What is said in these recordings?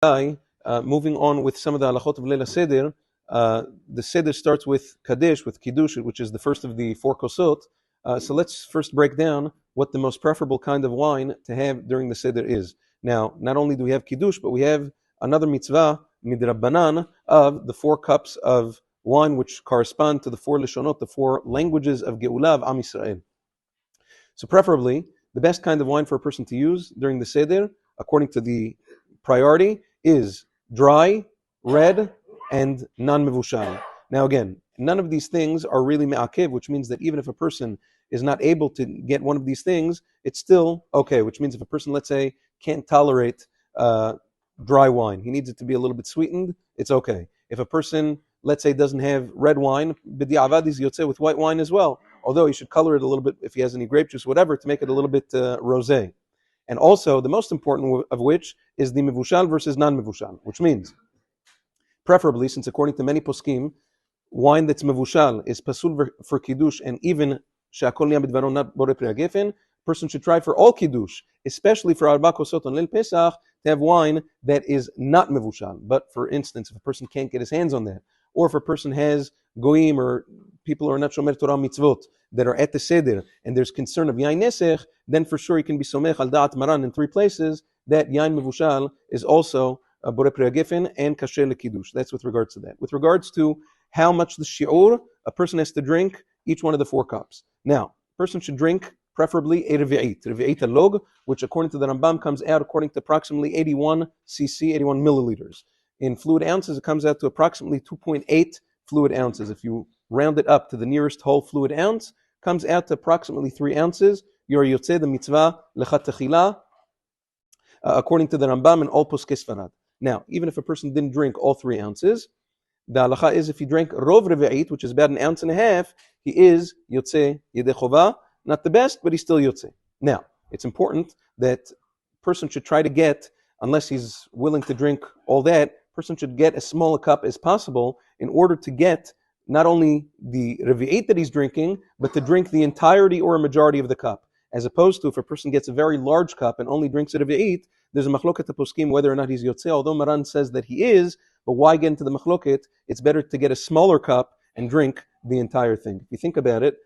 moving on with some of the halachot of Leila Seder, the Seder starts with Kadesh, with Kiddush, which is the first of the four kosot. So let's first break down what the most preferable kind of wine to have during the Seder is. Now, not only do we have Kiddush, but we have another mitzvah, midrabbanan, of the 4 cups of wine, which correspond to the 4 lishonot, the 4 languages of Geulah of Am Yisrael. So preferably, the best kind of wine for a person to use during the Seder, according to the priority, is dry, red, and non-mevushal. Now again, none of these things are really me'akev, which means that even if a person is not able to get one of these things, it's still okay, which means if a person, let's say, can't tolerate dry wine, he needs it to be a little bit sweetened, it's okay. If a person, let's say, doesn't have red wine, b'di'avad is yotzeh with white wine as well, although he should color it a little bit if he has any grape juice, whatever, to make it a little bit rosé. And also, the most important of which is the mevushal versus non-mevushal, which means, preferably, since according to many poskim, wine that's mevushal is pasul for kiddush, and even she'akol niya b'dvaro not borei pri hagefen, person should try for all kiddush, especially for arba kosot on Leil Pesach, to have wine that is not mevushal. But for instance, if a person can't get his hands on that, or if a person has goyim or people who are not shomer Torah mitzvot that are at the seder and there's concern of yain nesech, then for sure you can be somech al da'at maran in 3 places that yain mevushal is also borei pri hagefen and kasher lekiddush. That's with regards to that. With regards to how much the shi'ur a person has to drink each one of the 4 cups. Now, a person should drink preferably a revi'it alog, which according to the Rambam comes out according to approximately 81 cc, 81 milliliters. In fluid ounces, it comes out to approximately 2.8 fluid ounces. If you round it up to the nearest whole fluid ounce, comes out to approximately 3 ounces. You're yotzeh the mitzvah lechat techila, according to the Rambam and all poskei Sfarad. Now, even if a person didn't drink all 3 ounces, the halacha is if he drank rov revi'it, which is about 1.5 ounces, he is yotzeh yedei chova. Not the best, but he's still yotzeh. Now, it's important that person should try to get, unless he's willing to drink all that, person should get as small a cup as possible in order to get not only the revi'it that he's drinking, but to drink the entirety or a majority of the cup. As opposed to if a person gets a very large cup and only drinks a revi'it, there's a machloket poskim whether or not he's yotzeh, although Maran says that he is, but why get into the machloket? It's better to get a smaller cup and drink the entire thing. If you think about it,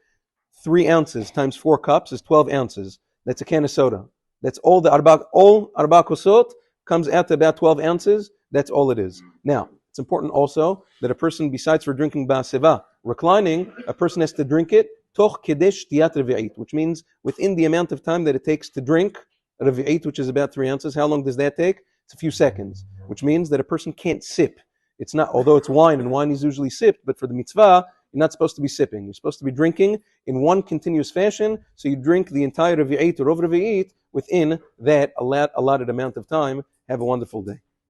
3 ounces times 4 cups is 12 ounces. That's a can of soda. That's all the arba kosot comes out to about 12 ounces. That's all it is. Now, it's important also that a person, besides for drinking ba'aseva, reclining, a person has to drink it toch kedesh tiyat revi'it, which means within the amount of time that it takes to drink revi'it, which is about 3 ounces. How long does that take? It's a few seconds, which means that a person can't sip. It's not, although it's wine and wine is usually sipped, but for the mitzvah, you're not supposed to be sipping. You're supposed to be drinking in one continuous fashion, so you drink the entire revi'it or rov revi'it within that allotted amount of time. Have a wonderful day.